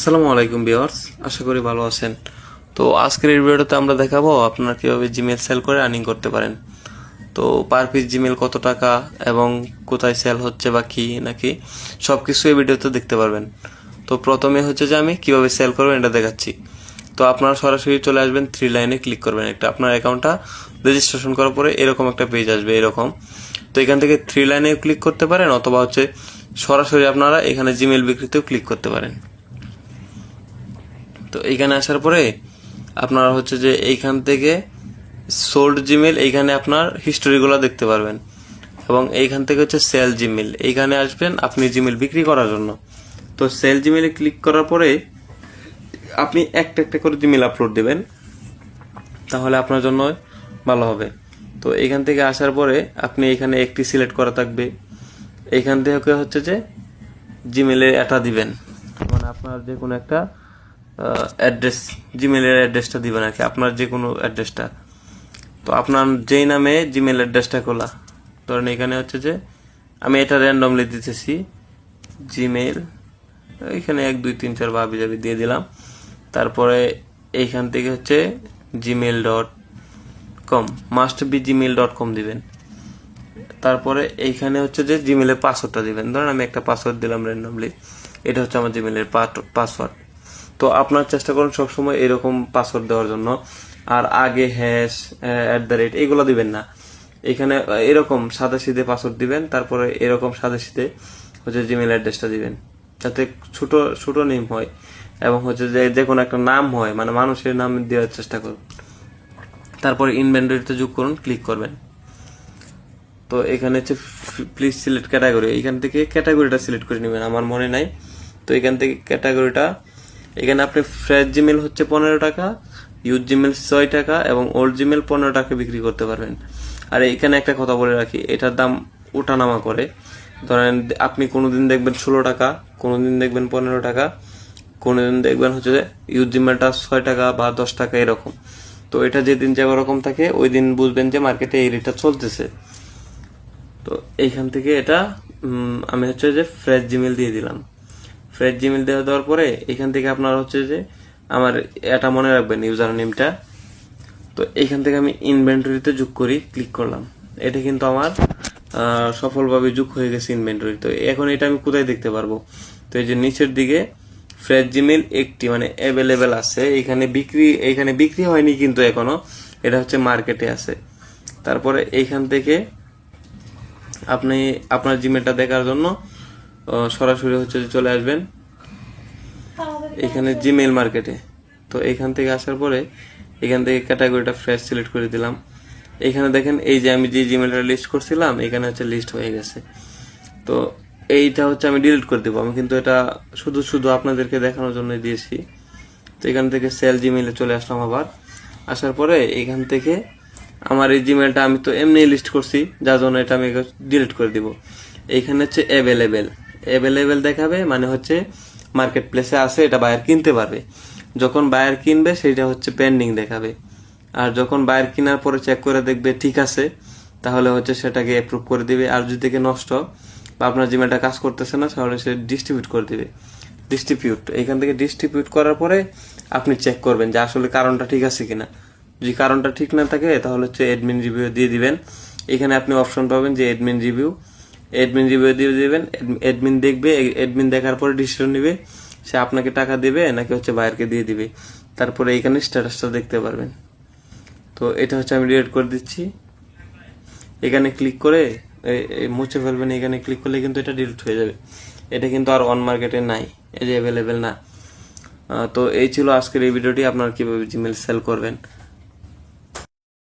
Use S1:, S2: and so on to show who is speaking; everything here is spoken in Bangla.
S1: আসসালামু আলাইকুম ভিউয়ার্স, আশা করি ভালো আছেন। তো আজকের এই ভিডিওতে আমরা দেখাবো আপনারা কিভাবে জিমেল সেল করে আর্নিং করতে পারেন। তো পার পিস জিমেল কত টাকা এবং কোথায় সেল হচ্ছে বা কি নাকি সবকিছু এই ভিডিওতে দেখতে পারবেন। তো প্রথমে হচ্ছে যে আমি কিভাবে সেল করবেন এটা দেখাচ্ছি। তো আপনারা সরাসরি চলে আসবেন, 3 লাইনে ক্লিক করবেন। একটা আপনার অ্যাকাউন্টটা রেজিস্ট্রেশন করার পরে এরকম একটা পেজ আসবে এরকম। তো এখান থেকে 3 লাইনে ক্লিক করতে পারেন অথবা হচ্ছে সরাসরি আপনারা এখানে জিমেল বিক্রিতেও ক্লিক করতে পারেন। তো এইখানে আসার পরে আপনারা হচ্ছে যে এইখান থেকে সোল্ড জিমেল, এইখানে আপনার হিস্টোরিগুলো দেখতে পারবেন এবং এইখান থেকে হচ্ছে সেল জিমেল, এইখানে আসবেন আপনি জিমেল বিক্রি করার জন্য। তো সেল জিমেলে ক্লিক করার পরে আপনি একটা একটা করে জিমেল আপলোড দেবেন, তাহলে আপনার জন্য ভালো হবে। তো এইখান থেকে আসার পরে আপনি এখানে একটি সিলেক্ট করা থাকবে, এইখান থেকে হচ্ছে যে জিমেলে এটা দিবেন, মানে আপনার যে কোনো একটা অ্যাড্রেস, জিমেলের অ্যাড্রেসটা দিবেন আর কি, আপনার যে কোনো অ্যাড্রেসটা। তো আপনার যেই নামে জিমেল অ্যাড্রেসটা খোলা, ধরেন এখানে হচ্ছে যে আমি এটা র্যান্ডমলি দিতেছি জিমেল, এখানে 1 2 3 4 ভাবি যাবি দিয়ে দিলাম। তারপরে এইখান থেকে হচ্ছে gmail.com, মাস্ট বি gmail.com দিবেন। তারপরে এইখানে হচ্ছে যে জিমেলের পাসওয়ার্ডটা দিবেন, ধরেন আমি একটা পাসওয়ার্ড দিলাম র্যান্ডমলি, এটা হচ্ছে আমার জিমেলের পাসওয়ার্ড। তো আপনার চেষ্টা করুন সবসময় এরকম পাসওয়ার্ড দেওয়ার জন্য, আর আগে হ্যাশ @ এগুলো দিবেন না। এখানে এরকম সাদা সিধে পাসওয়ার্ড দিবেন, তারপরে এরকম সাদা সিধে হচ্ছে জিমেল অ্যাড্রেসটা দিবেন, যাতে ছোট ছোট নেম হয় এবং হচ্ছে যে কোনো একটা নাম হয়, মানে মানুষের নাম দেওয়ার চেষ্টা করুন। তারপরে ইনভেন্টরিতে যোগ করুন, ক্লিক করবেন। তো এখানে হচ্ছে প্লিজ সিলেক্ট ক্যাটাগরি, এখান থেকে ক্যাটাগরিটা সিলেক্ট করে নেবেন, আমার মনে নাই। তো এখান থেকে ক্যাটাগরিটা, এখানে আপনি ফ্রেশ জিমেল হচ্ছে 15 টাকা, ইউজ জিমেল 6 টাকা এবং ওল্ড জিমেল 15 টাকা বিক্রি করতে পারবেন। আর এখানে একটা কথা বলে রাখি, এটার দাম ওঠানামা করে। ধরেন আপনি কোনোদিন দেখবেন 16 টাকা, কোনোদিন দেখবেন 15 টাকা, কোনোদিন দেখবেন হচ্ছে যে ইউজ জিমেলটা 6 টাকা বা 10 টাকা এরকম। তো এটা যেদিন যে রকম থাকে ওই দিন বুঝবেন যে মার্কেটে এই রেটটা চলতেছে। তো এইখান থেকে এটা আমি হচ্ছে যে ফ্রেশ জিমেল দিয়ে দিলাম। ফ্রেশ জিমেল দেওয়ার পরে এখান থেকে আপনার হচ্ছে যে আমার এটা মনে রাখবেন ইউজার নেমটা। তো এইখান থেকে আমি ইনভেন্টরিতে যোগ করি, ক্লিক করলাম। এটা কিন্তু আমার সফলভাবে যোগ হয়ে গেছে ইনভেন্টরি। তো এখন এটা আমি কোথায় দেখতে পারবো? তো এই যে নিচের দিকে ফ্রেশ জিমেল একটি মানে অ্যাভেলেবেল আছে, এখানে বিক্রি হয়নি কিন্তু এখনো, এটা হচ্ছে মার্কেটে আছে। তারপরে এইখান থেকে আপনি আপনার জিমেলটা দেখার জন্য সরাসরি হচ্ছে চলে আসবেন এখানে জিমেল মার্কেটে। তো এখান থেকে আসার পরে এখান থেকে ক্যাটাগরিটা ফ্রেশ সিলেক্ট করে দিলাম। এখানে দেখেন এই যে আমি যে জিমেলটা লিস্ট করছিলাম এখানে হচ্ছে লিস্ট হয়ে গেছে। তো এইটা হচ্ছে আমি ডিলিট করে দেবো, আমি কিন্তু এটা শুধু শুধু আপনাদেরকে দেখানোর জন্য দিয়েছি। তো এখান থেকে সেল জিমেলে চলে আসলাম আবার। আসার পরে এখান থেকে আমার এই জিমেলটা আমি তো এমনি লিস্ট করছি, যার জন্য এটা আমি ডিলিট করে দিব। এইখানে হচ্ছে অ্যাভেলেবেল দেখাবে, মানে হচ্ছে মার্কেট প্লেসে আছে, এটা বায়ার কিনতে পারবে। যখন বায়ার কিনবে সেটা হচ্ছে পেন্ডিং দেখাবে, আর যখন বায়ার কেনার পরে চেক করে দেখবে ঠিক আছে, তাহলে হচ্ছে সেটাকে অ্যাপ্রুভ করে দিবে। আর যদি দেখে নষ্ট বা আপনার জিমেলটা কাজ করতেছে না, তাহলে সে ডিস্ট্রিবিউট করে দিবে। এখান থেকে ডিস্ট্রিবিউট করার পরে আপনি চেক করবেন যে আসলে কারণটা ঠিক আছে কিনা। যদি কারণটা ঠিক না থাকে তাহলে হচ্ছে অ্যাডমিন রিভিউ দিয়ে দিবেন। এখানে আপনি অপশন পাবেন যে অ্যাডমিন রিভিউ দিয়ে দিবেন। অ্যাডমিন দেখবে, অ্যাডমিন দেখার পরে ডিসিশন নেবে সে আপনাকে টাকা দিবে নাকি হচ্ছে বায়ারকে দিয়ে দিবে। তারপরে এখানে স্ট্যাটাসটা দেখতে পারবেন। তো এটা হচ্ছে আমি ডিলিট করে দিচ্ছি। এখানে ক্লিক করে মুছে ফেলবেন, এখানে ক্লিক করলে কিন্তু এটা ডিলিট হয়ে যাবে। এটা কিন্তু আর অন মার্কেটে নাই, এই যে অ্যাভেলেবেল না। তো এই ছিল আজকের এই ভিডিওটি, আপনারা কিভাবে জিমেল সেল করবেন।